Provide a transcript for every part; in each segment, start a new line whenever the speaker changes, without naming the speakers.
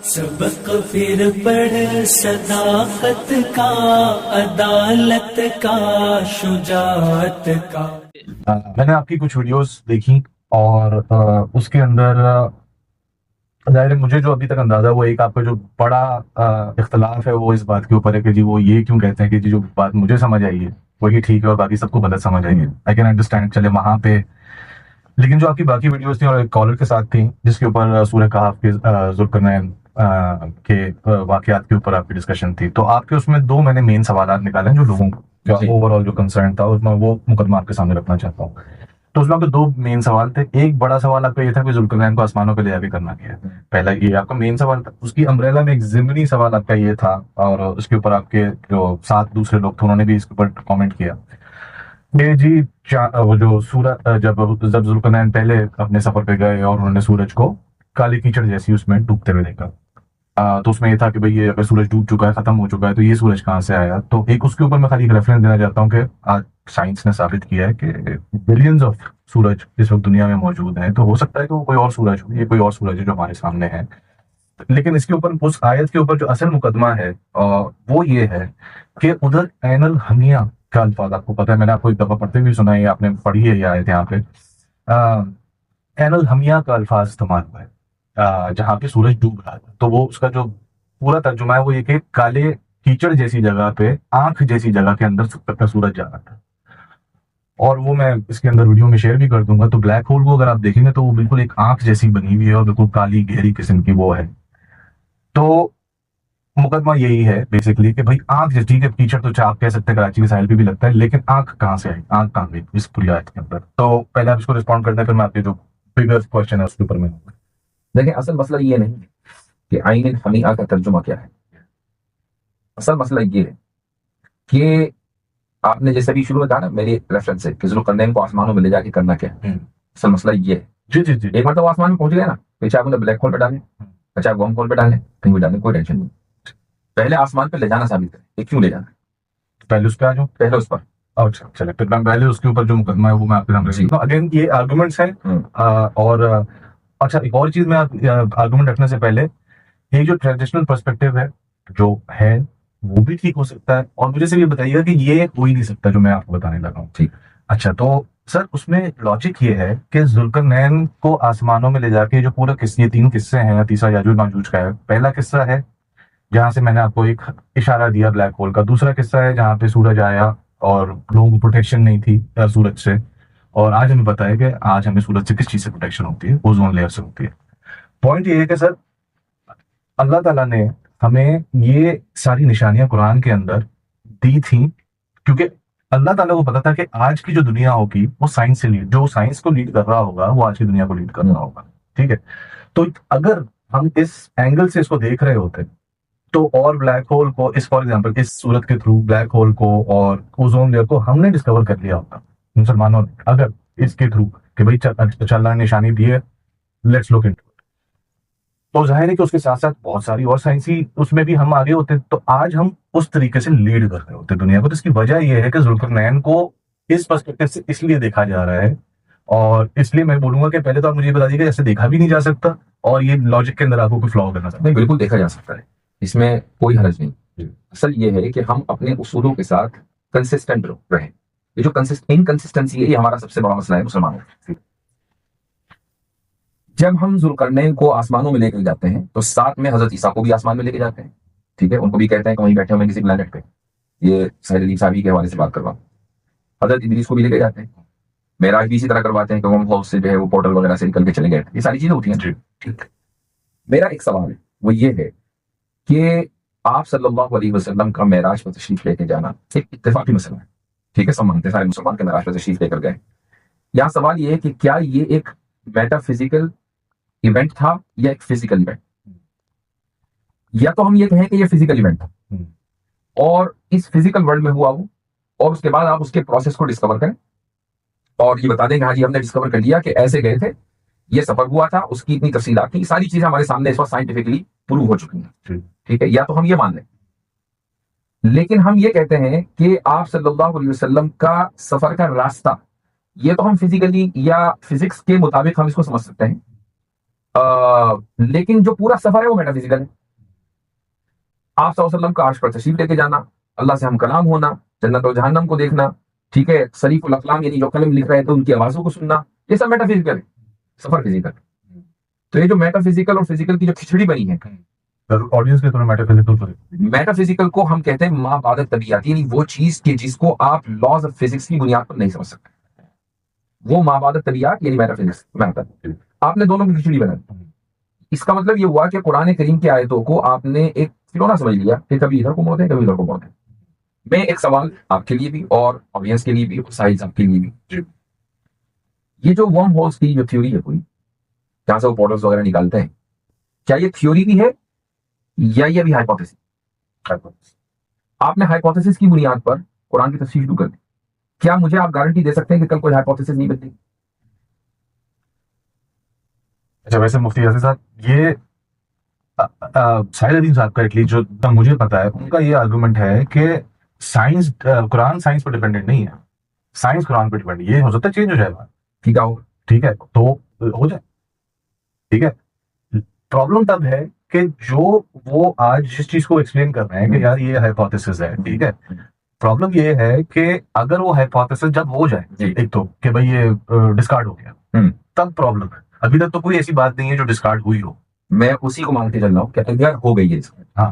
سبق پھر پڑھ صداقت کا، عدالت کا، شجاعت کا۔
میں نے آپ کی کچھ ویڈیوز دیکھی اور اس کے اندر ظاہر ہے مجھے جو ابھی تک اندازہ وہ ایک آپ کا جو بڑا اختلاف ہے وہ اس بات کے اوپر ہے کہ جی وہ یہ کیوں کہتے ہیں کہ جی جو بات مجھے سمجھ آئی ہے وہی ٹھیک ہے اور باقی سب کو غلط سمجھ آئی ہے۔ آئی کین انڈرسٹینڈ چلے وہاں پہ، لیکن جو آپ کی باقی ویڈیوز تھیں اور ایک کالر کے ساتھ تھیں جس کے اوپر سورہ کہف کے ذوالقرنین کے واقعات کے اوپر آپ کی ڈسکشن تھی، تو آپ کے اس میں دو میں نے مین سوالات نکالے ہیں جو لوگوں کا اوور آل جو کنسرن تھا اس میں وہ مقدمہ آپ کے سامنے رکھنا چاہتا ہوں۔ تو اس میں آپ کے دو مین سوال تھے۔ ایک بڑا سوال آپ کا یہ تھا کہ ذوالقرنین کو آسمانوں پہ لے جا کے کرنا کیا ہے، پہلا یہ آپ کا مین سوال تھا۔ اس کی امبریلا میں ایک ضمنی سوال آپ کا یہ تھا اور اس کے اوپر آپ کے جو 7 دوسرے لوگ تھے انہوں نے بھی اس کے اوپر کامنٹ کیا کہ جی وہ جو سورج جب ذوالقرنین پہلے اپنے سفر پہ گئے اور انہوں نے سورج کو کالی کیچڑ جیسی اس میں ڈوبتے ہوئے دیکھا، تو اس میں یہ تھا کہ بھئی یہ اگر سورج ڈوب چکا ہے ختم ہو چکا ہے تو یہ سورج کہاں سے آیا۔ تو ایک اس کے اوپر میں خالی ایک ریفرنس دینا چاہتا ہوں کہ آج سائنس نے ثابت کیا ہے کہ بلینز آف سورج اس وقت دنیا میں موجود ہیں، تو ہو سکتا ہے کہ وہ کوئی اور سورج ہو، یہ کوئی اور سورج ہے جو ہمارے سامنے ہے۔ لیکن اس کے اوپر اس آیت کے اوپر جو اصل مقدمہ ہے وہ یہ ہے کہ ادھر عین الحمیہ کا الفاظ آپ کو پتہ ہے، میں نے آپ کو ایک دفعہ پڑھتے ہوئے سنا ہے، آپ نے پڑھی ہے یہ آیت یہاں پہ عین الحمیہ کا الفاظ استعمال ہوا ہے جہاں پہ سورج ڈوب رہا تھا۔ تو وہ اس کا جو پورا ترجمہ ہے وہ یہ کہ کالے کیچڑ جیسی جگہ پہ آنکھ جیسی جگہ کے اندر کا سورج جا رہا تھا، اور وہ میں اس کے اندر ویڈیو میں شیئر بھی کر دوں گا۔ تو بلیک ہول کو اگر آپ دیکھیں گے تو وہ بالکل ایک آنکھ جیسی بنی ہوئی ہے اور بالکل کالی گہری قسم کی وہ ہے۔ تو مقدمہ یہی ہے بیسکلی کہ بھائی آنکھ جیسی، ٹھیک ہے کیچڑ تو آپ کہہ سکتے ہیں کراچی کے ساحل پہ بھی لگتا ہے، لیکن آنکھ کہاں سے آئی، آنکھ کہاں گئی اس پوری آیت کے اندر؟ تو پہلے آپ اس کو رسپونڈ کرتے ہیں پھر میں آپ کے جو بگر کوشچن ہے اس کے اوپر میں
دیکھیں اصل مسئلہ یہ نہیں کہ عین الحمیہ کا ترجمہ کیا ہے، اصل مسئلہ یہ ہے کہ آپ نے جیسے بھی شروع میں کہا نا میری ریفرنس سے کہ ذوالقرنین کو آسمانوں میں لے جا کے کرنا کیا ہے، اصل مسئلہ یہ ہے
جی جی جی
ایک مرتبہ آسمان میں پہنچ گئے نا، پھر چاہے انہیں بلیک ہول پہ ڈالیں چاہے ورم ہول پہ ڈالیں کہیں بھی ڈالیں کوئی ٹینشن نہیں، پہلے آسمان پہ لے جانا ثابت کریں کہ کیوں لے جانا ہے،
پہلے اس پہ آ جاؤ،
پہلے اس پر
اچھا چلے پھر میں پہلے اس کے اوپر جو مقدمہ ہے وہ میں آپ کے سامنے رکھتا ہوں۔ اگین یہ آرگومنٹس ہیں اور اچھا ایک اور چیز میں آرگومنٹ رکھنے سے پہلے یہ جو ٹریڈیشنل پرسپیکٹو ہے جو ہے وہ بھی ٹھیک ہو سکتا ہے، اور مجھے صرف یہ بتائیے گا کہ یہ ہو ہی نہیں سکتا جو میں آپ کو بتانے لگا ہوں۔
ٹھیک
اچھا تو سر اس میں لاجک یہ ہے کہ ذوالقرنین کو آسمانوں میں لے جا کے جو پورا قصے، یہ 3 قصے ہیں، تیسرا یاجوج ماجوج کا ہے۔ پہلا قصہ ہے جہاں سے میں نے آپ کو ایک اشارہ دیا بلیک ہول کا، دوسرا قصہ ہے جہاں پہ سورج آیا اور لوگوں کو پروٹیکشن نہیں تھی سورج سے، اور آج ہمیں پتا ہے کہ آج ہمیں سورج سے کس چیز سے پروٹیکشن ہوتی ہے، اوزون لیئر سے ہوتی ہے۔ پوائنٹ یہ ہے کہ سر اللہ تعالیٰ نے ہمیں یہ ساری نشانیاں قرآن کے اندر دی تھیں کیونکہ اللہ تعالیٰ کو پتا تھا کہ آج کی جو دنیا ہوگی وہ سائنس سے لیڈ، جو سائنس کو لیڈ کر رہا ہوگا وہ آج کی دنیا کو لیڈ کر رہا ہوگا، ٹھیک ہے۔ تو اگر ہم اس اینگل سے اس کو دیکھ رہے ہوتے تو اور بلیک ہول کو اس فار ایگزامپل اس صورت کے تھرو بلیک ہول کو اور اوزون لیئر کو ہم نے ڈسکور کر لیا ہوتا مسلمانوں نے، اگر اس کے تھرو کہ بھائی اللہ نے نشانی دی ہے لیٹس لک انٹو، تو ظاہر ہے کہ اس کے ساتھ ساتھ بہت ساری اور سائنسی اس میں بھی ہم آگے ہوتے، تو آج ہم اس طریقے سے لیڈ کر رہے ہوتے دنیا کو۔ تو اس کی وجہ یہ ہے کہ ذوالقرنین کو اس پرسپیکٹو سے اس لیے دیکھا جا رہا ہے، اور اس لیے میں بولوں گا کہ پہلے تو آپ مجھے یہ بتا دیجیے کہ ایسے دیکھا بھی نہیں جا سکتا، اور یہ لاجک کے اندر آپ کو کوئی فلاؤ کرنا چاہتا
نہیں بالکل دیکھا جا سکتا ہے، اس میں کوئی حرج نہیں۔ اصل یہ ہے کہ ہم اپنے اصولوں کے ساتھ کنسسٹنٹ رہیں، یہ جو انکنسسٹنسی ہے یہ ہمارا سب سے بڑا مسئلہ ہے مسلمانوں کا۔ جب ہم ذوالقرنین کو آسمانوں میں لے کے جاتے ہیں تو ساتھ میں حضرت عیسیٰ کو بھی آسمان میں لے کے جاتے ہیں، ٹھیک ہے، ان کو بھی کہتے ہیں کہ وہیں بیٹھے ہوئے کسی پلانٹ پہ، یہ سہیل علی صاحبی کے حوالے سے بات کروا، حضرت ادریس کو بھی لے کے جاتے ہیں، معراج بھی اسی طرح کرواتے ہیں کہ وہ ہاؤس سے جو ہے وہ پورٹل وغیرہ سے نکل کے چلے گئے، یہ ساری چیزیں ہوتی ہیں جی ٹھیک۔ میرا ایک سوال ہے وہ یہ ہے کہ آپ صلی اللہ علیہ وسلم کا معراج پر تشریف لے کے جانا ایک اتفاقی مسئلہ ہے، ٹھیک ہے، سب مانتے ہیں سارے مسلمان کے معراج پر تشریف لے کر گئے۔ یہاں سوال یہ ہے کہ کیا یہ ایک میٹا فزیکل ایونٹ تھا یا ایک فزیکل ایونٹ؟ یا تو ہم یہ کہیں کہ یہ فزیکل ایونٹ تھا اور اس فزیکل ورلڈ میں ہوا وہ، اور اس کے بعد آپ اس کے پروسیس کو ڈسکور کریں اور یہ بتا دیں کہ ہاں جی ہم نے ڈسکور کر لیا کہ ایسے گئے تھے، یہ سفر ہوا تھا، اس کی اتنی تفصیلات تھیں، یہ ساری چیزیں ہمارے سامنے اس وقت سائنٹیفکلی پروو ہو چکی ہیں، ٹھیک ہے، یا تو ہم یہ مان لیں۔ لیکن ہم یہ کہتے ہیں کہ آپ صلی اللہ علیہ وسلم کا سفر کا راستہ، یہ تو ہم فزیکلی یا فزکس کے مطابق ہم اس کو سمجھ سکتے ہیں لیکن جو پورا سفر ہے وہ میٹا فزیکل ہے. آپ صلی اللہ علیہ وسلم کا عرش پر تشریف لے کے جانا، اللہ سے ہم کلام ہونا، جنت و جہنم کو دیکھنا، ٹھیک ہے، شریف الاقلام یعنی جو قلم لکھ رہے تھے ان کی آوازوں کو سننا، یہ سب میٹا فزیکل ہے. سفر فزیکل. تو یہ جو میٹا فزیکل اور فزیکل کی جو کھچڑی بنی ہے،
آڈینس کے طور میٹا فزیکل،
میٹا فزیکل کو ہم کہتے ہیں ما بعد طبیعت، یعنی وہ چیز کہ جس کو آپ لاز آف فزکس کی بنیاد پر نہیں سمجھ سکتے، وہ ما بعد طبیعت یعنی میٹا فزکس. آپ نے دونوں کی کھچڑی بنائی. اس کا مطلب یہ ہوا کہ قرآن کریم کی آیتوں کو آپ نے ایک کھلونا سمجھ لیا کہ کبھی ادھر کو موڑتے ہیں کبھی ادھر کو موڑتے ہیں. میں ایک سوال آپ کے لیے بھی اور آڈینس کے لیے بھی اور ساحل صاحب کے لیے بھی، یہ جو ورم ہولز کی جو تھیوری ہے پوری، جہاں سے وہ پورٹلز وغیرہ نکالتے ہیں، کیا یہ تھیوری بھی ہے یا یہ بھی ہائپوتھیسس؟ آپ نے ہائپوتھیسس کی بنیاد پر قرآن کی تفسیر شروع کر دی. کیا مجھے آپ گارنٹی دے سکتے ہیں کہ کل کوئی ہائپوتھیسس نہیں بدلے گی؟
اچھا ویسے مفتی یاسر صاحب، یہ ساحل الدین صاحب کا ایٹ لیسٹ جو مجھے پتا ہے ان کا یہ آرگومنٹ ہے کہ سائنس، قرآن سائنس پر ڈیپینڈنٹ نہیں ہے، سائنس قرآن پہ ڈیپینڈ. یہ ہو سکتا ہے چینج ہو جائے بات،
ٹھیک ہے،
ٹھیک ہے تو ہو جائے، ٹھیک ہے. پرابلم تب ہے کہ جو وہ آج جس چیز کو ایکسپلین کر رہے ہیں کہ یار یہ ہائپوتھیسس ہے، ٹھیک ہے، پرابلم یہ ہے کہ اگر وہ ہائپوتھیسس جب ہو جائے ایک تو کہ بھائی یہ ڈسکارڈ ہو گیا، تب پرابلم ہے. ابھی تک تو کوئی ایسی بات نہیں ہے جو ڈسکارڈ ہوئی ہو.
میں اسی کو مان کے چل رہا ہوں کہ اگر ہو گئی ہے
ہاں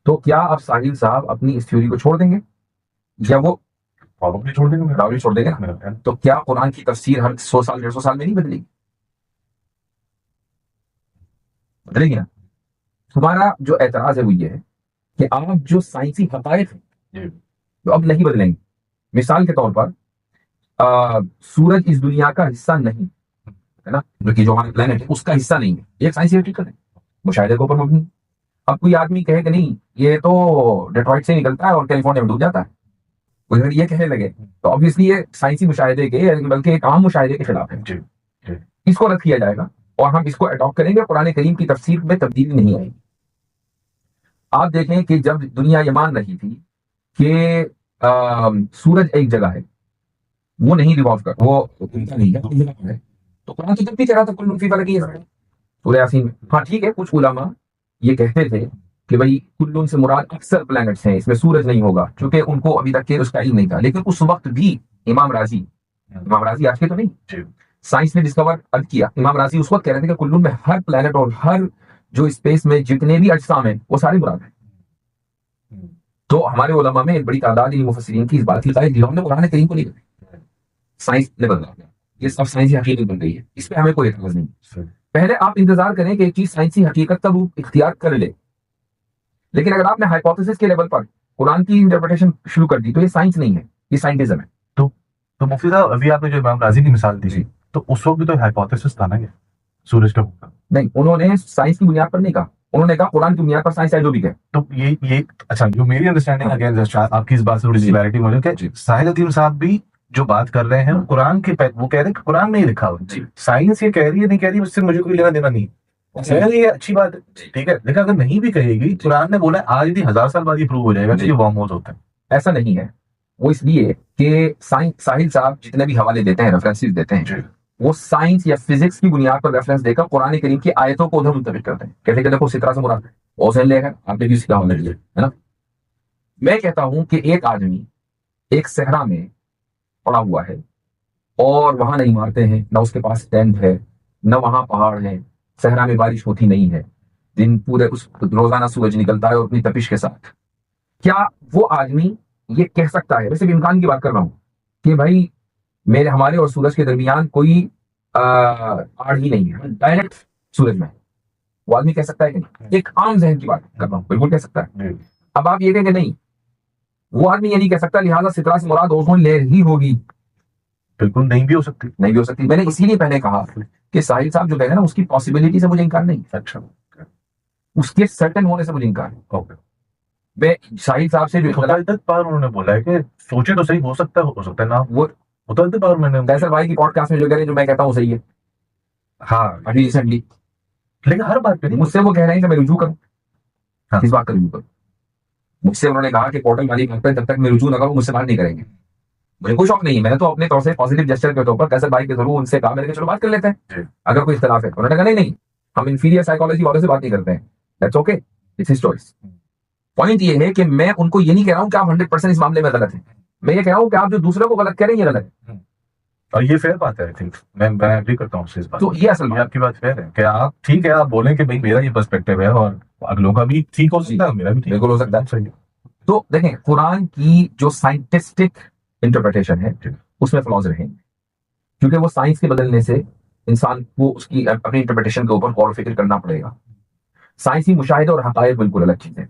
تو کیا اب ساحل صاحب اپنی اس تھیوری کو چھوڑ دیں گے یا وہ
پرابلم چھوڑ دیں گے؟
راوی چھوڑ دیں گے نا؟ تو کیا قرآن کی تفسیر ہر 100 سال 150 سال میں نہیں بدلے گی؟ بدلے گی نا. ہمارا جو اعتراض ہے وہ یہ ہے کہ آپ جو سائنسی حقائق ہیں جو اب نہیں بدلیں گے. مثال کے طور پر سورج اس دنیا کا حصہ نہیں ہے نا، جو ہمارا پلانٹ ہے اس کا حصہ نہیں ہے، یہ ایک سائنسی حقیقت ہے، مشاہدے کے اوپر مبنی. اب کوئی آدمی کہے کہ نہیں یہ تو ڈیٹرائٹ سے نکلتا ہے اور کیلیفورنیا میں ڈوب جاتا ہے، کوئی اگر یہ کہنے لگے تو obviously یہ سائنسی مشاہدے کے بلکہ ایک عام مشاہدے کے خلاف ہے. اس کو رد کیا جائے گا اور ہم اس کو اڈاپٹ کریں گے. قرآن کریم کی تفسیر میں تبدیلی نہیں آئے گی. آپ دیکھیں کہ جب دنیا یہ مان رہی تھی کہ سورج ایک جگہ ہے، وہ نہیں ریوالو کر، وہ نہیں ہے، تو قرآن تو جب بھی کہہ رہا تھا کل فی فلک سورہ یاسین میں. ہاں ٹھیک ہے، کچھ علماء یہ کہتے تھے کہ بھائی کل سے مراد اکثر پلانٹس ہیں، اس میں سورج نہیں ہوگا، چونکہ ان کو ابھی تک اس کا علم نہیں تھا. لیکن اس وقت بھی امام راضی آج کے تو نہیں، سائنس نے ڈسکور اب کیا، امام راضی اس وقت کہہ رہے تھے کہ کل میں ہر پلانٹ اور ہر جو اسپیس میں جتنے بھی اجسام ہیں وہ سارے مراد ہیں. تو ہمارے علماء میں ایک بڑی تعداد مفسرین کی اس بات کی قائل جنہوں نے قرآن کریم کو نہیں بدلا، سائنس نے بدلا. یہ سب سائنسی حقیقت بن گئی ہے، اس پہ ہمیں کوئی اعتراض نہیں. پہلے آپ انتظار کریں کہ ایک چیز سائنسی حقیقت کا روپ اختیار کر لے، لیکن اگر آپ نے ہائپوتھیسس کے لیول پر قرآن کی انٹرپریٹیشن شروع کر دی تو یہ سائنس نہیں ہے، یہ سائنٹزم ہے.
تو مفتی صاحب ابھی آپ نے جو امام راضی کی مثال دی تو اس وقت بھی تو ہائپوتھیسس تھا نا یہ سورج کا ہوگا.
نہیں، انہوں نے سائنس کی بنیاد پر نہیں کہا، انہوں نے کہا قرآن کی بنیاد پر سائنس ہے جو بھی کہے.
تو یہ اچھا جو میری انڈرسٹینڈنگ اگین آپ کی اس بات سے تھوڑی سی کلیئرٹی ہو جائے کہ ساحل الدین صاحب بھی جو بات کر رہے ہیں قرآن کے وہ کہہ رہے ہیں کہ قرآن میں ہی لکھا ہوا، سائنس یہ کہہ رہی ہے نہیں کہہ رہی اس سے مجھے کوئی لینا دینا نہیں. یہ اچھی بات ہے، ٹھیک ہے، لیکن اگر نہیں بھی کہے گی، قرآن نے بولا آج نہیں 1000 سال بعد یہ پروو ہو جائے گا کہ یہ وارم ہولز ہوتے ہیں.
ایسا نہیں ہے، وہ اس لیے کہ ساحل صاحب جتنے بھی حوالے دیتے ہیں، ریفرنسز دیتے ہیں، وہ سائنس یا فزکس کی بنیاد پر ریفرنس دے کر قرآن کریم کی آیتوں کو ادھر منتقل کرتے ہیں. کہتے کہ دیکھو سترہ سے مراد ہے، اوزین لے کر آپ نے بھی سیکھا ہونا چاہیے، ہے نا. میں کہتا ہوں کہ ایک آدمی ایک صحرا میں پڑا ہوا ہے اور وہاں نہیں مارتے ہیں، نہ اس کے پاس ٹینٹ ہے، نہ وہاں پہاڑ ہے، صحرا میں بارش ہوتی نہیں ہے، دن پورے اس روزانہ سورج نکلتا ہے اور اپنی تپش کے ساتھ. کیا وہ آدمی یہ کہہ سکتا ہے، ویسے بھی امکان کی بات کر رہا ہوں، کہ بھائی ہمارے اور سورج کے درمیان کوئی آڑ ہی نہیں ہے، ڈائریکٹ سورج میں؟ وہ آدمی کہہ سکتا ہے کہ نہیں؟ ایک عام ذہن کی بات کر رہا ہوں، بالکل کہہ سکتا ہے. اب آپ یہ کہیں کہ نہیں، وہ آدمی یہ نہیں کہہ سکتا لہٰذا سترہ سے مراد اوزون لیئر ہی ہوگی.
بالکل نہیں بھی ہو سکتی،
نہیں بھی ہو سکتی. میں نے اسی لیے پہلے کہا کہ ساحل صاحب جو کہہ رہے ہیں نا، اس کی پاسبلٹی سے مجھے انکار نہیں.
اچھا،
اس کے سرٹن ہونے سے مجھے انکار ہے. میں ساحل صاحب سے جو
بار انہوں نے بولا ہے کہ سوچے تو صحیح، ہو سکتا ہے نا، وہ بار میں نے
فیصل بھائی کی پوڈ کاسٹ میں جو کہہ رہے ہیں، جو میں کہتا ہوں صحیح ہے.
ہاں
ابھی ریسنٹلی
لیکن ہر بات پہ
مجھ سے وہ کہہ رہے ہیں کہ میں رجوع کروں، اس بات کا رجوع کروں. مجھ سے انہوں نے کہا کہ پورٹل والی بات پہ جب تک میں رجوع نہ کروں مجھ سے بات نہیں کریں گے. مجھے کوئی شوق نہیں ہے، میں نے تو اپنے طور سے پازیٹیو جسچر کے طور پر فیصل بھائی کے ضرور ان سے کہا، میں نے کہا چلو بات کر لیتے ہیں اگر کوئی اختلاف ہے. انہوں نے کہا نہیں ہم انفیریئر سائیکالوجی والوں سے بات نہیں کرتے ہیں. That's okay, it's his choice. Point یہ ہے کہ میں ان کو یہ نہیں کہہ رہا ہوں کہ آپ 100% اس معاملے میں غلط ہیں. میں یہ کہہ رہا ہوں کہ آپ جو دوسرے کو غلط کہہ رہے ہیں یہ غلط ہے.
اور یہ فیئر بات ہے. آئی تھنک میں ایگری کرتا ہوں اس بات.
تو یہ اصل
یہ آپ کی بات فیئر ہے کہ آپ ٹھیک ہے, آپ بولیں کہ بھائی میرا یہ پرسپیکٹو ہے اور اگلوں کا بھی ٹھیک ہو سکتا ہے, میرا بھی ٹھیک
بالکل ہو سکتا ہے.
صحیح.
تو دیکھیں قرآن کی جو سائنٹسٹک انٹرپریٹیشن ہے اس میں فلاز رہیں گے, کیونکہ وہ سائنس کے بدلنے سے انسان کو اس کی اپنی انٹرپریٹیشن کے اوپر غور و فکر کرنا پڑے گا. سائنسی مشاہدے اور حقائق بالکل الگ چیزیں ہیں.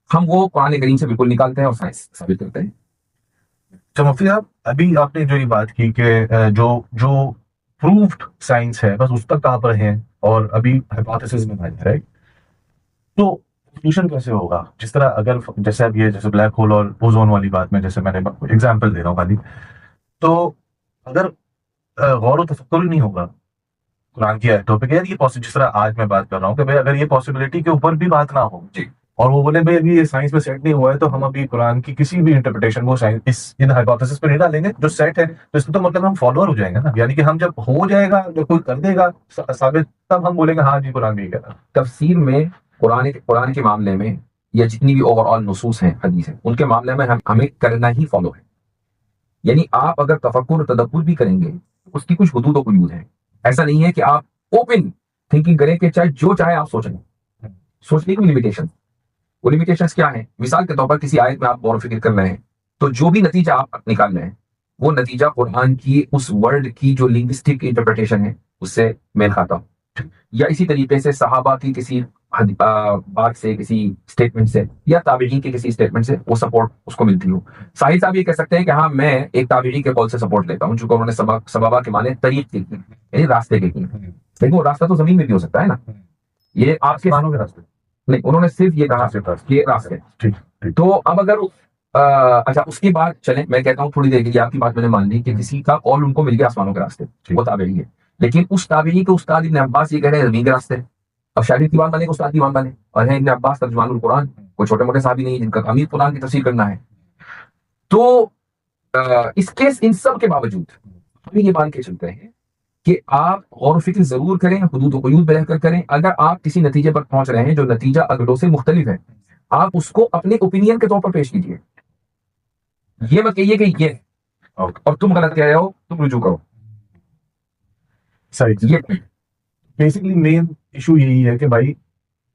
ہم وہ قرآن کریم سے بالکل نکالتے ہیں اور سائنس ثابت کرتے ہیں.
تو مفتی صاحب, ابھی آپ نے جو یہ بات کی کہ جو پروفڈ سائنس ہے بس اس تک آپ رہے ہیں اور ابھی ہائپوتھیسس میں بھائی, رائٹ, تو سولوشن کیسے ہوگا؟ جس طرح اگر جیسے اب یہ جیسے بلیک ہول اور اوزون والی بات میں جیسے میں نے ایگزامپل دے رہا ہوں خالی, تو اگر غور و تفکر ہی نہیں ہوگا قرآن کی آیتوں پہ کہ یار یہ جس طرح آج میں بات کر رہا ہوں کہ بھائی اگر یہ پاسبلٹی کے اوپر بھی بات نہ ہو
جی,
اور وہ بولے بھائی ابھی یہ سائنس میں سیٹ نہیں ہوا ہے تو ہم ابھی قرآن کی کسی بھی انٹرپریٹیشن کو ان ہائپوتھیسس پہ نہیں ڈالیں گے جو سیٹ ہے, تو اس کا تو مطلب ہم فالوور ہو جائیں گے نا. یعنی کہ ہم جب ہو جائے گا, جو کوئی کر دے گا ثابت, تب ہم بولیں گے ہاں جی قرآن بھی کہتا.
تفسیر میں قرآن کے معاملے میں یا جتنی بھی اوور آل نصوص ہیں, حدیث ہیں, ان کے معاملے میں ہمیں کرنا ہی فالو ہے. یعنی آپ اگر تفکر اور تدبر بھی کریں گے اس کی کچھ حدود و قیود ہیں. ایسا نہیں ہے کہ آپ اوپن تھنکنگ کریں کہ چاہے جو چاہے آپ سوچیں. سوچنے کی لمیٹیشن, وہ لمیٹیشنز کیا ہیں؟ مثال کے طور پر کسی آیت میں آپ غور و فکر کر رہے ہیں تو جو بھی نتیجہ آپ نکال رہے ہیں وہ نتیجہ قرآن کی اس ورڈ کی جو لنگوسٹک انٹرپریٹیشن ہے اس سے میل کھاتا ہو, یا اسی طریقے سے صحابہ کی کسی بات سے, کسی اسٹیٹمنٹ سے, یا تابعین کے کسی اسٹیٹمنٹ سے وہ سپورٹ اس کو ملتی ہو. ساحل صاحب یہ کہہ سکتے ہیں کہ ہاں میں ایک تابعی کے قول سے سپورٹ لیتا ہوں چونکہ انہوں نے سبابہ کے معنی طریق کے کی, یعنی راستے کے کی. لیکن وہ راستہ تو زمین میں بھی ہو سکتا ہے نا, یہ آپ کے
راستے
نہیں, انہوں نے صرف یہ کہا کہ راستے. تو اب اگر اچھا اس کی بات چلیں, میں کہتا ہوں تھوڑی دیر کے لیے آپ کی بات میں نے مان لی کہ کسی کا قول ان کو مل گیا آسمانوں کے راستے, وہ تابعی ہے, لیکن اس تابعی کے استاد ابن عباس یہ کہہ رہے ہیں زمین کے راستے. اب شاید کی بات مانے, استاد کی بات مانے, اور ہیں ابن عباس ترجمان القرآن, کوئی چھوٹے موٹے صحابی نہیں جن کا امیر قرآن کی تفسیر کرنا ہے. تو ان سب کے باوجود ہم یہ مان کے چلتے ہیں کہ آپ غور و فکر ضرور کریں, حدود و قیود میں رہ کر کریں. اگر آپ کسی نتیجے پر پہنچ رہے ہیں جو نتیجہ اگلوں سے مختلف ہے, آپ اس کو اپنے اوپینین کے طور پر پیش کیجیے. یہ مت کہیے کہ یہ اور تم غلط کہہ رہے ہو, تم رجوع کرو.
صحیح.
یہ
بیسکلی مین ایشو یہی ہے کہ بھائی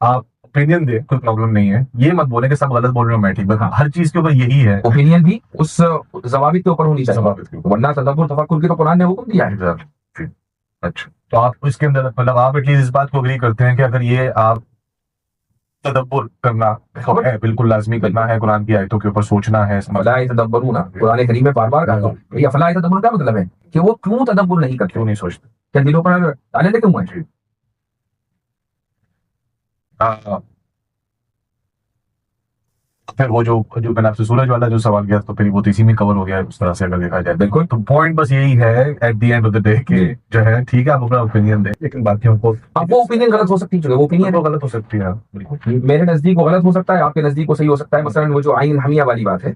آپ اوپینین دیں, کوئی پرابلم نہیں ہے, یہ مت بولیں کہ سب غلط بول رہے ہو میں ٹھیک, بس ہر چیز کے اوپر یہی ہے.
اوپینین بھی اس ضوابط کے اوپر ہونی چاہیے, ورنہ تدبر تفکر کی تو قرآن نے حکم دیا ہے.
اچھا, تو آپ اس کے اندر مطلب آپ ایٹ لیسٹ اس بات کو اگری کرتے ہیں کہ اگر یہ آپ تدبر کرنا ہے, بالکل لازمی کرنا ہے, قرآن کی آیتوں کے اوپر سوچنا ہے,
فلا تدبرون, قرآن کریم میں بار بار کہا ہے. یہ فلا تدبر کا مطلب ہے کہ وہ کیوں تدبر نہیں کرتے,
کیوں نہیں سوچتے,
کیا دلوں پر تالے لگے ہوئے ہیں.
پھر وہ جو میں نے آپ سے سورج والا جو سوال کیا تو پھر وہ تو اسی میں کور ہو گیا اس طرح سے اگر دیکھا جائے. بالکل, تو پوائنٹ بس یہی ہے at the end of the day کہ جو ہے ٹھیک ہے آپ اپنا اوپینین دیں, لیکن باقیوں کو
اب وہ اوپینین غلط ہو سکتی ہے, وہ اوپینین
غلط ہو سکتی ہے. بالکل,
میرے نزدیک وہ غلط ہو سکتا ہے, آپ کے نزدیک وہ صحیح ہو سکتا ہے. مثلا وہ جو عین حمیہ والی بات ہے,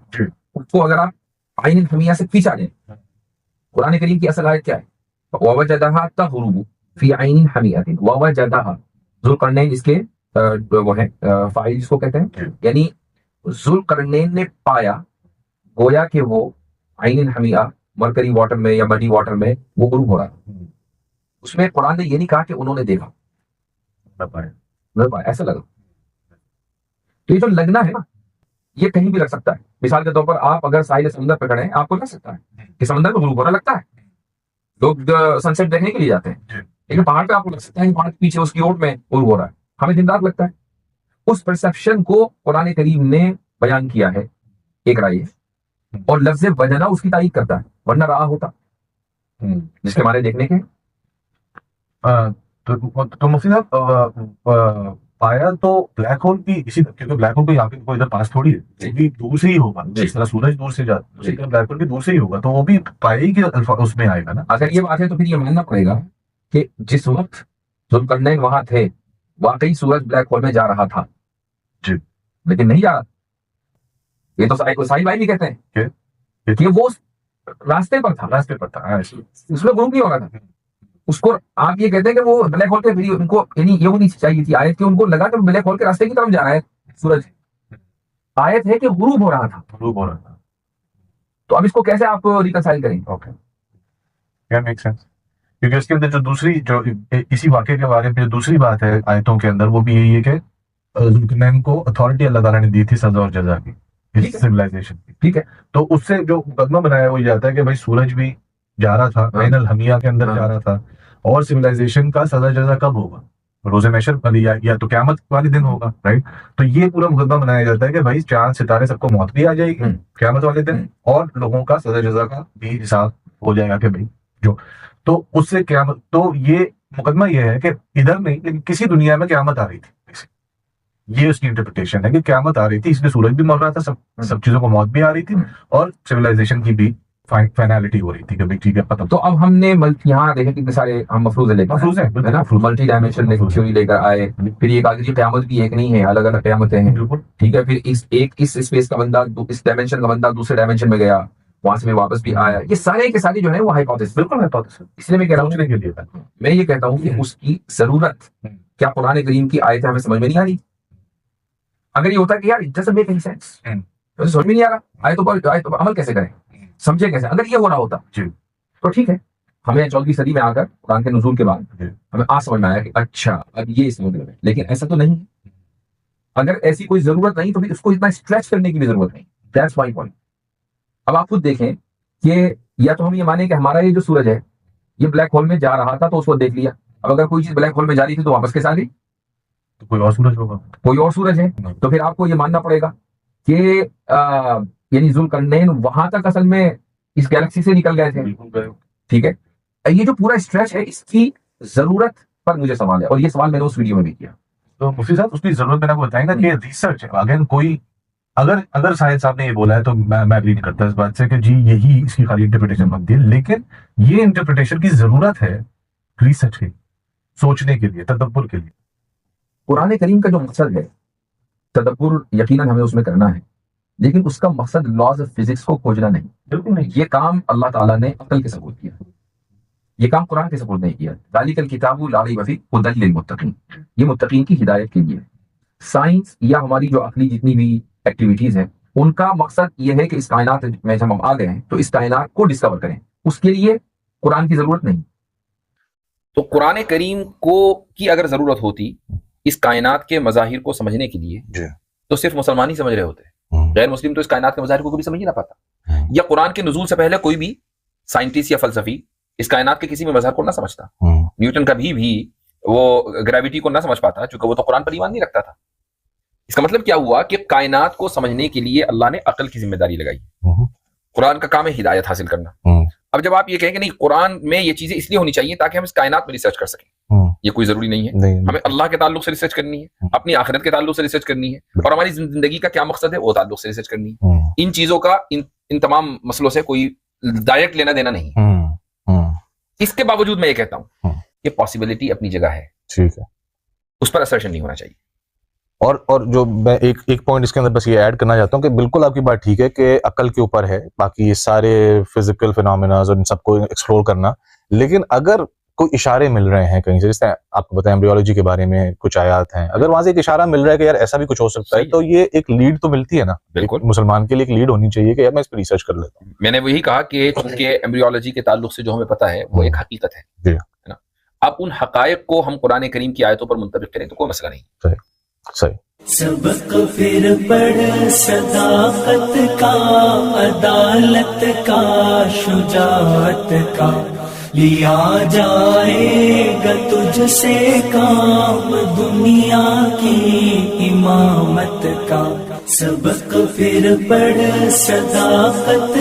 اس کو اگر آپ عین حمیہ سے پیچھا دیں, قرآن کریم کی اصل آیت کیا ہے؟ وَوَجَدَهَا تَغْرُبُ فِي عَيْنٍ حَمِيَةٍ. وَوَجَدَهَا ذوالقرنین اس کے وہ ہیں فاعل جس کو کہتے ہیں, یعنی ذوالقرنین نے پایا, گویا کہ وہ عین حمیہ مرکری واٹر میں یا مڈی واٹر میں وہ غروب ہو رہا. اس میں قرآن نے یہ نہیں کہا کہ انہوں نے دیکھا, ایسا لگا. تو یہ جو لگنا ہے نا, یہ کہیں بھی لگ سکتا ہے. مثال کے طور پر آپ اگر ساحل سمندر پہ کھڑے ہیں, آپ کو لگ سکتا ہے کہ سمندر میں غروب ہو رہا لگتا ہے. لوگ سن سیٹ دیکھنے کے لیے جاتے ہیں, لیکن پہاڑ پہ آپ کو لگ سکتا ہے کہ پہاڑ کے پیچھے اس کی اوٹ میں غروب ہو رہا ہے. ہمیں دن رات لگتا ہے. اس پرسپشن کو قرآن کریم نے بیان کیا ہے, ایک رائے ہے, اور لفظ وجنا اس کی تائید کرتا ہے, ورنہ رہا ہوتا جس کے معنی دیکھنے کے.
تو مفتی صاحب پایا تو بلیک ہول بھی اسی, کیونکہ بلیک ہول کو یہاں پہ کوئی ادھر پاس تھوڑی ہے, وہ بھی دور سے ہی ہوگا, جس طرح سورج دور سے جاتا ہے اسی طرح بلیک ہول بھی دور سے ہی ہوگا, تو وہ بھی پائے کے اس میں آئے گا نا.
اگر یہ بات ہے تو پھر یہ ماننا پڑے گا کہ جس وقت ذوالقرنین وہاں تھے واقعی سورج بلیک ہول میں جا رہا تھا,
جی,
لیکن نہیں جا رہا. یہ تو ساحل بھائی بھی کہتے ہیں کہ وہ راستے پر تھا,
راستے پر تھا,
اس میں غروب نہیں ہو رہا تھا. اس کو آپ یہ کہتے ہیں کہ وہ بلیک ہول کے پھر ان کو یعنی یہ ہونی چاہیے تھی آیت کہ ان کو لگا کہ بلیک ہول کے راستے کی طرف جا رہا ہے سورج. آیت ہے کہ غروب ہو رہا تھا.
غروب ہو رہا تھا.
تو اب اس کو کیسے آپ ریکنسائل کریں گے؟
اوکے کیا میک سینس. کیونکہ اس کے اندر جو دوسری جو اسی واقعے کے بارے میں جو دوسری بات ہے آیتوں کے اندر وہ بھی یہی ہے کہ ذوالقرنین کو اتھارٹی اللہ تعالیٰ نے دی تھی سزا اور جزا کی اس سویلائزیشن کی.
ٹھیک ہے.
تو اس سے جو مقدمہ بنایا وہ جاتا ہے کہ بھائی سورج بھی جا رہا تھا بین الحمیہ کے اندر جا رہا تھا اور سویلائزیشن کا سزا جزا کب ہوگا؟ روز محشر یا تو قیامت والے دن ہوگا. رائٹ. تو یہ پورا مقدمہ بنایا جاتا ہے کہ بھائی چاند ستارے سب کو موت بھی آ جائے گی قیامت والے دن اور لوگوں کا سزا جزا کا بھی حساب ہو جائے گا کہ بھائی جو تو اس سے قیامت. تو یہ مقدمہ یہ ہے کہ ادھر نہیں لیکن کسی دنیا میں قیامت آ رہی تھی. یہ اس کی انٹرپریٹیشن ہے کہ قیامت آ رہی تھی اس لیے سورج بھی مر رہا تھا سب چیزوں کو موت بھی آ رہی تھی اور سویلائزیشن کی بھی فائنلٹی ہو رہی تھی کہ ٹھیک ہے ختم.
تو اب ہم نے یہاں دیکھیں کتنے سارے ہم مفروض لے کر ملٹی ڈائمینشن تھیوری لے کر آئے. پھر یہ کہا کہ قیامت بھی ایک نہیں ہے الگ الگ قیامتیں ہیں. ٹھیک ہے. پھر اس اسپیس کا بندہ اس ڈائمینشن کا بندہ دوسرے ڈائمینشن میں گیا وہاں سے واپس بھی آیا. یہ سارے کے سارے جو ہے وہ ہائپوتھیسس بالکل ہائپوتھیسس. اس لیے میں کہہ رہا ہوں میں یہ کہتا ہوں کہ اس کی ضرورت کیا قرآن کریم کی آیتیں ہمیں سمجھ میں نہیں آ رہی. اگر یہ ہوتا ہے کہ یار it doesn't make any sense سمجھ میں نہیں آ رہا آیتوں پر عمل کیسے کریں سمجھے کیسے اگر یہ ہو رہا ہوتا تو ٹھیک ہے. ہمیں 14ویں صدی میں آ کر قرآن کے نزول کے بعد ہمیں سمجھ میں آیا کہ اچھا اب یہ اس مطلب ہے. لیکن ایسا تو نہیں. اگر ایسی کوئی ضرورت نہیں تو پھر اس کو اتنا اسٹریچ کرنے کی بھی ضرورت نہیں. That's my point. اب آپ خود دیکھیں کہ یا تو ہم یہ مانیں کہ ہمارا یہ جو سورج ہے یہ بلیک ہول میں جا رہا تھا تو اس کو دیکھ لیا. اب اگر کوئی چیز بلیک ہول میں جا رہی تھی تو واپس کیسے آ گئی؟
تو کوئی اور سورج ہوگا
کوئی اور سورج ہے. تو پھر آپ کو یہ ماننا پڑے گا کہ یعنی ذوالقرنین وہاں تک اصل میں اس گیلیکسی سے نکل گئے تھے. ٹھیک ہے. یہ جو پورا اسٹریچ ہے اس کی ضرورت پر مجھے سوال ہے اور یہ سوال میں نے اس ویڈیو میں بھی کیا.
تو مفتی صاحب اس کی ضرورت میں نے آپ کو بتائیں نا کہ ریسرچ اگر کوئی اگر سائنس صاحب نے یہ بولا ہے تو میں اگری نہیں کرتا اس بات سے کہ جی یہی اس کی خالی انٹرپریٹیشن بنتی ہے. لیکن یہ انٹرپریٹیشن کی ضرورت ہے ریسرچ کی سوچنے کے لیے تدبر کے لیے.
قرآن کریم کا جو مقصد ہے تدبر یقیناً ہمیں اس میں کرنا ہے لیکن اس کا مقصد لاز آف فزکس کو کھوجنا نہیں. بالکل نہیں. یہ کام اللہ تعالیٰ نے عقل کے سپورٹ کیا. یہ کام قرآن کے سپورٹ نہیں کیا. ذالک الکتاب لا ریب فیہ ھدی للمتقین. یہ متقین کی ہدایت کے لیے. سائنس یا ہماری جو عقلی جتنی بھی ایکٹیویٹیز ہیں ان کا مقصد یہ ہے کہ اس کائنات میں جب ہم آ گئے ہیں تو اس کائنات کو ڈسکور کریں. اس کے لیے قرآن کی ضرورت نہیں.
تو قرآن کریم کو کی اگر ضرورت ہوتی اس کائنات کے مظاہر کو سمجھنے کے لیے تو صرف مسلمان ہی سمجھ رہے ہوتے. غیر مسلم تو اس کائنات کے مظاہر کو کبھی سمجھ ہی نہ پاتا. یا قرآن کے نزول سے پہلے کوئی بھی سائنٹسٹ یا فلسفی اس کائنات کے کسی بھی مظہر کو نہ سمجھتا. نیوٹن کبھی بھی وہ گریویٹی کو نہ سمجھ پاتا چونکہ وہ تو قرآن پر ایمان نہیں رکھتا تھا. اس کا مطلب کیا ہوا کہ کائنات کو سمجھنے کے لیے اللہ نے عقل کی ذمہ داری لگائی. قرآن کا کام ہے ہدایت حاصل کرنا. اب جب آپ یہ کہیں کہ نہیں قرآن میں یہ چیزیں اس لیے ہونی چاہیے تاکہ ہم اس کائنات میں ریسرچ کر سکیں, یہ کوئی ضروری نہیں ہے. ہمیں اللہ کے تعلق سے ریسرچ کرنی ہے, اپنی آخرت کے تعلق سے ریسرچ کرنی ہے, اور ہماری زندگی کا کیا مقصد ہے وہ تعلق سے ریسرچ کرنی ہے. ان چیزوں کا ان تمام مسئلوں سے کوئی ڈائریکٹ لینا دینا نہیں. اس کے باوجود میں یہ کہتا ہوں کہ پاسبلٹی اپنی جگہ ہے,
ٹھیک ہے,
اس پر اسرشن نہیں ہونا چاہیے.
اور جو میں ایک پوائنٹ اس کے اندر بس یہ ایڈ کرنا چاہتا ہوں کہ بالکل آپ کی بات ٹھیک ہے کہ عقل کے اوپر ہے باقی یہ سارے فزیکل فینومیناز اور ان سب کو ایکسپلور کرنا, لیکن اگر کوئی اشارے مل رہے ہیں کہیں سے, جس طرح آپ کو بتائیں ایمبریولوجی کے بارے میں کچھ آیات ہیں, اگر وہاں سے ایک اشارہ مل رہا ہے کہ یار ایسا بھی کچھ ہو سکتا ہے تو یہ ایک لیڈ تو ملتی ہے نا. بالکل مسلمان کے لیے ایک لیڈ ہونی چاہیے کہ یار میں اس پہ ریسرچ کر لیتا ہوں.
میں نے وہی کہا کہ چونکہ ایمبریولوجی کے تعلق سے جو ہمیں پتہ ہے وہ ایک حقیقت ہے نا. اب ان حقائق کو ہم قرآن کریم کی آیتوں پر منطبق کریں تو کوئی مسئلہ نہیں.
صحیح.
سبق پھر پڑھ صداقت کا, عدالت کا, شجاعت کا, لیا جائے گا تجھ سے کام دنیا کی امامت کا. سبق پھر پڑھ صداقت